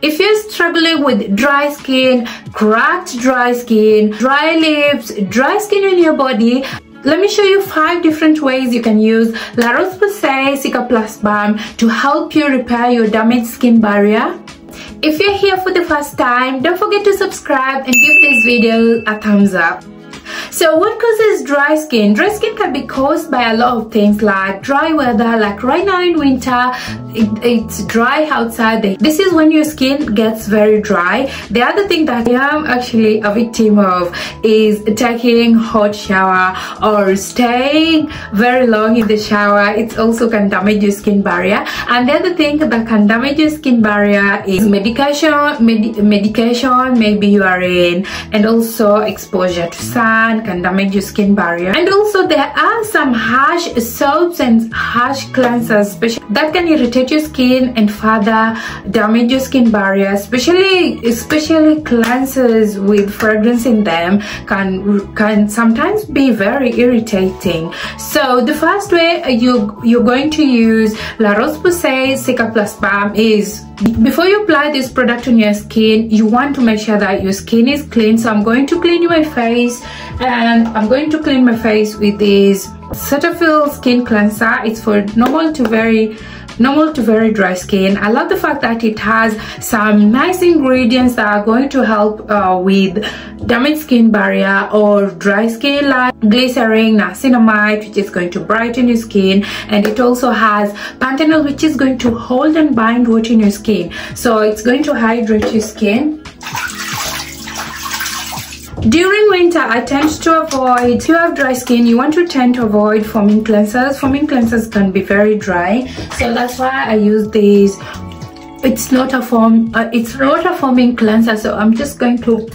If you're struggling with dry skin, cracked dry skin, dry lips, dry skin on your body, let me show you 5 different ways you can use ROCHE POSAY CICAPLAST BAUME to help you repair your damaged skin barrier. If you're here for the first time, don't forget to subscribe and give this video a thumbs up. So what causes dry skin? Dry skin can be caused by a lot of things like dry weather, like right now in winter, it's dry outside. This is when your skin gets very dry. The other thing that I am actually a victim of is taking hot shower or staying very long in the shower. It also can damage your skin barrier. And the other thing that can damage your skin barrier is medication, maybe you are in, and also exposure to sun can damage your skin barrier. And also there are some harsh soaps and harsh cleansers that can irritate your skin and further damage your skin barrier, especially cleansers with fragrance in them can sometimes be very irritating. So the first way you're going to use ROCHE POSAY CICAPLAST BAUME is, before you apply this product on your skin, you want to make sure that your skin is clean. So I'm going to clean my face, and I'm going to clean my face with this Cetaphil skin cleanser. It's for normal to very dry skin. I love the fact that it has some nice ingredients that are going to help with damaged skin barrier or dry skin, like glycerin, niacinamide, which is going to brighten your skin, and it also has panthenol, which is going to hold and bind water in your skin, so it's going to hydrate your skin. During winter, I tend to avoid, if you have dry skin, you want to tend to avoid foaming cleansers. Foaming cleansers can be very dry, so that's why I use these. It's not a foaming cleanser, so I'm just going to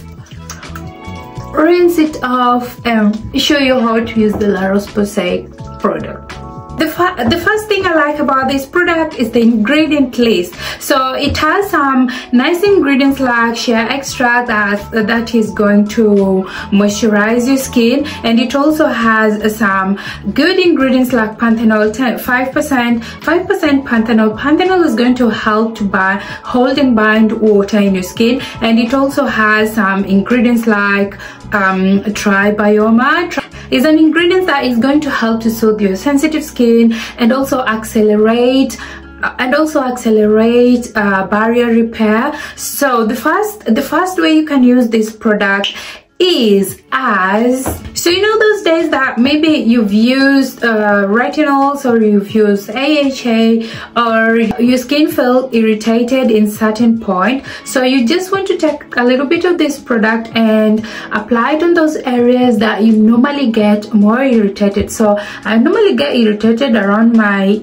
rinse it off and show you how to use the ROCHE POSAY product. The first thing I like about this product is the ingredient list. So it has some nice ingredients like shea extract that is going to moisturize your skin, and it also has some good ingredients like panthenol, 5% panthenol. Panthenol is going to help to hold and bind water in your skin, and it also has some ingredients like tribioma. Is an ingredient that is going to help to soothe your sensitive skin and also accelerate barrier repair. So the first way you can use this product is so you know those days that maybe you've used retinols or you've used AHA, or your skin felt irritated in certain point, so you just want to take a little bit of this product and apply it on those areas that you normally get more irritated. So I normally get irritated around my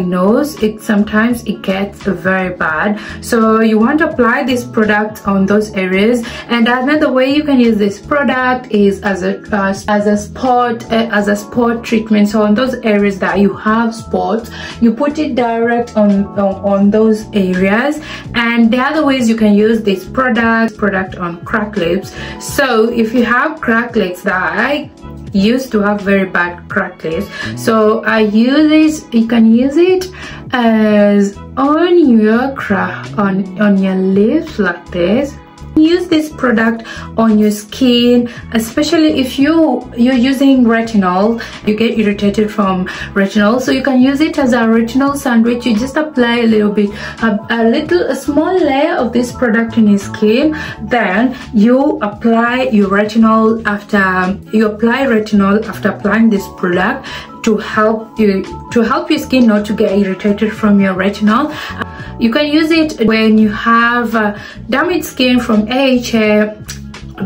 nose. Sometimes it gets very bad, so you want to apply this product on those areas. And another way you can use this product is as a spot treatment. So on those areas that you have spots, you put it direct on those areas. And the other ways you can use this product on cracked lips. So if you have cracked lips, that I used to have very bad cracked lips, so I use this. You can use it as on your lips like this. Use this product on your skin, especially if you're using retinol. You get irritated from retinol, so you can use it as a retinol sandwich. You just apply a little bit, a small layer of this product on your skin, then you apply your retinol after applying this product to help your skin not to get irritated from your retinol. You can use it when you have damaged skin from AHA,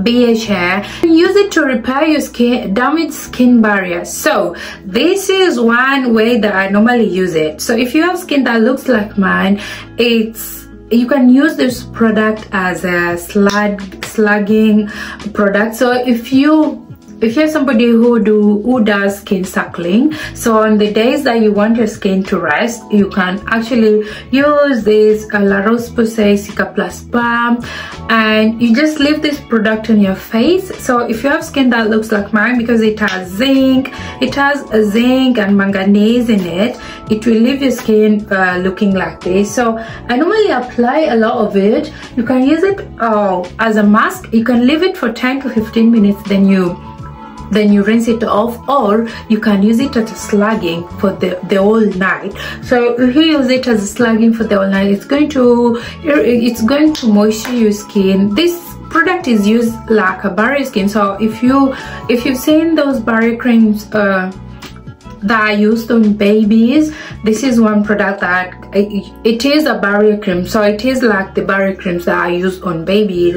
BHA. Use it to repair your damaged skin barrier. So this is one way that I normally use it. So if you have skin that looks like mine, you can use this product as a slugging product. So if you if you're somebody who does skin suckling, so on the days that you want your skin to rest, you can actually use this La Roche-Posay Cicaplast Balm, and you just leave this product on your face. So if you have skin that looks like mine, because it has zinc and manganese in it, it will leave your skin looking like this. So I normally apply a lot of it. You can use it as a mask. You can leave it for 10 to 15 minutes, then you rinse it off, or you can use it as a slugging for the whole night. So if you use it as a slugging for the whole night, it's going to moisture your skin. This product is used like a barrier skin. So if you've seen those barrier creams that are used on babies, this is one product that it is a barrier cream. So it is like the barrier creams that are used on baby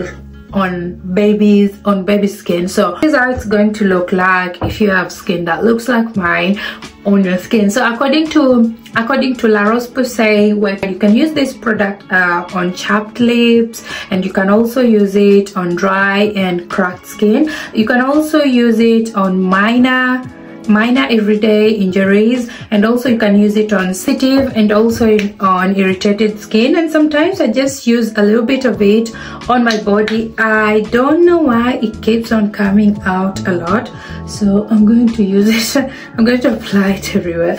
skin. So this is how it's going to look like if you have skin that looks like mine on your skin. So according to La Roche-Posay, where you can use this product on chapped lips, and you can also use it on dry and cracked skin. You can also use it on minor everyday injuries, and also you can use it on sensitive and also on irritated skin. And sometimes I just use a little bit of it on my body. I don't know why it keeps on coming out a lot, so I'm going to use it. I'm going to apply it everywhere.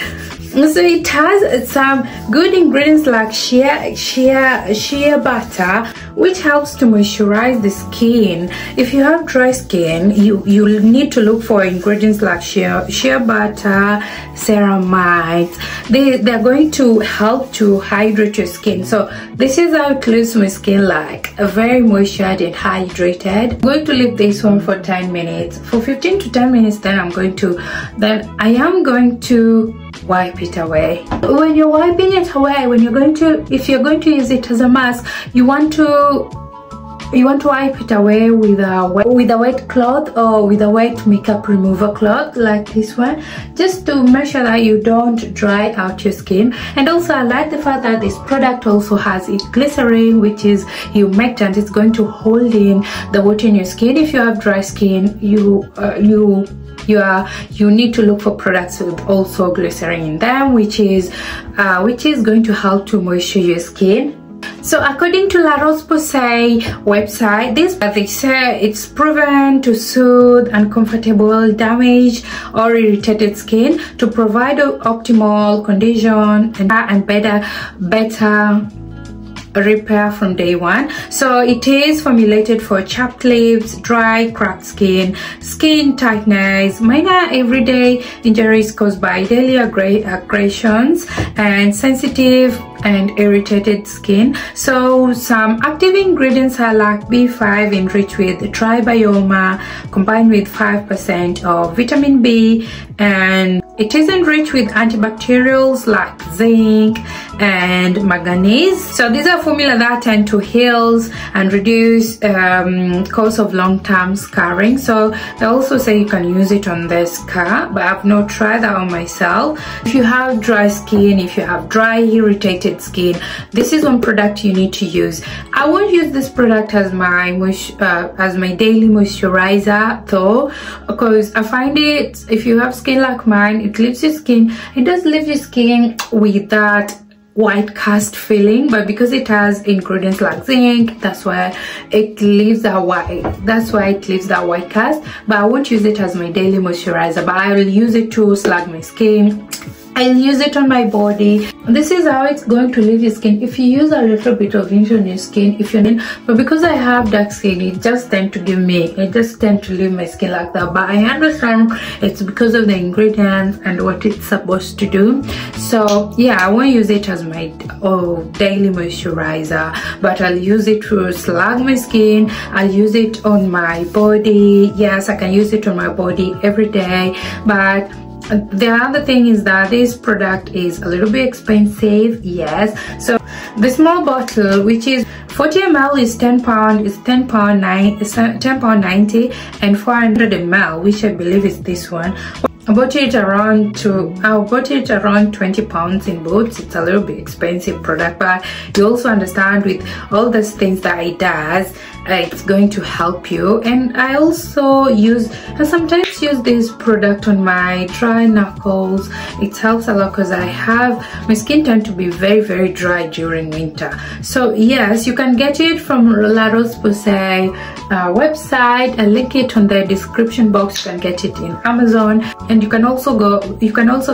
So it has some good ingredients like shea butter, which helps to moisturize the skin. If you have dry skin, you need to look for ingredients like shea butter, ceramides. They're going to help to hydrate your skin. So this is how it leaves my skin, like very moisturized and hydrated. I'm going to leave this one for 10 minutes, for 15 to 10 minutes. Then I am going to wipe it away. When you're wiping it away, if you're going to use it as a mask, you want to wipe it away with a wet cloth or with a wet makeup remover cloth like this one, just to make sure that you don't dry out your skin. And also I like the fact that this product also has glycerin, which is humectant. It's going to hold in the water in your skin. If you have dry skin, you need to look for products with also glycerin in them, which is going to help to moisture your skin. So according to La Roche-Posay website, they say it's proven to soothe uncomfortable, damaged or irritated skin, to provide optimal condition and better repair from day one. So it is formulated for chapped lips, dry, cracked skin, skin tightness, minor everyday injuries caused by daily aggressions, and sensitive and irritated skin. So some active ingredients are like B5 enriched with tribioma combined with 5% of vitamin B, and it is enriched with antibacterials like zinc and manganese. So these are formula that tend to heal and reduce cause of long-term scarring. So they also say you can use it on the scar, but I've not tried that on myself. If you have dry skin, if you have dry irritated skin, this is one product you need to use. I won't use this product as my daily moisturizer though, because I find it, if you have skin like mine, it leaves your skin, it does leave your skin with that white cast feeling, but because it has ingredients like zinc, that's why it leaves that white cast. But I won't use it as my daily moisturizer, but I will use it to slug my skin. I'll use it on my body. This is how it's going to leave your skin. If you use a little bit of it on your skin, but because I have dark skin, it just tend to leave my skin like that. But I understand it's because of the ingredients and what it's supposed to do. So yeah, I won't use it as my daily moisturizer, but I'll use it to slug my skin. I'll use it on my body. Yes, I can use it on my body every day. But the other thing is that this product is a little bit expensive. Yes, so the small bottle, which is 40 ml, is £10, is £10.90, and 400 ml, which I believe is this one. I bought it around £20 in Boots. It's a little bit expensive product, but you also understand with all those things that it does, it's going to help you. And I also sometimes use this product on my dry knuckles. It helps a lot because my skin tends to be very dry during winter. So yes, you can get it from La Roche-Posay website. I'll link it on the description box. You can get it in Amazon, and you can also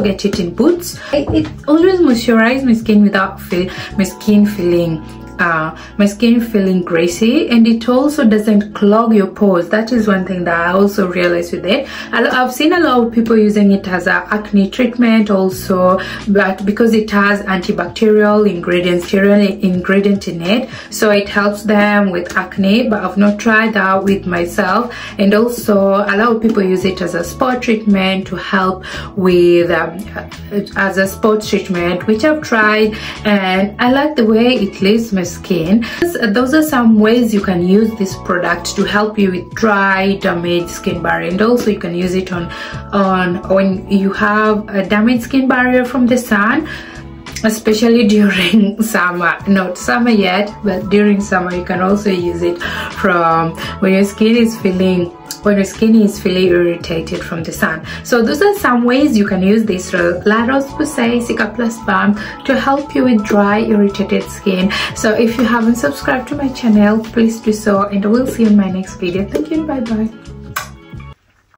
get it in Boots. It always moisturizes my skin without my skin feeling greasy, and it also doesn't clog your pores. That is one thing that I also realized with it. I've seen a lot of people using it as an acne treatment also, but because it has antibacterial ingredients in it, so it helps them with acne. But I've not tried that with myself. And also a lot of people use it as a spot treatment to help with which I've tried, and I like the way it leaves my skin. Those are some ways you can use this product to help you with dry, damaged skin barrier. And also you can use it on when you have a damaged skin barrier from the sun, especially during summer. Not summer yet, but during summer you can also use it from when your skin is feeling irritated from the sun. So those are some ways you can use this La Roche-Posay Cicaplast Balm to help you with dry, irritated skin. So if you haven't subscribed to my channel, please do so, and I will see you in my next video. Thank you and bye bye.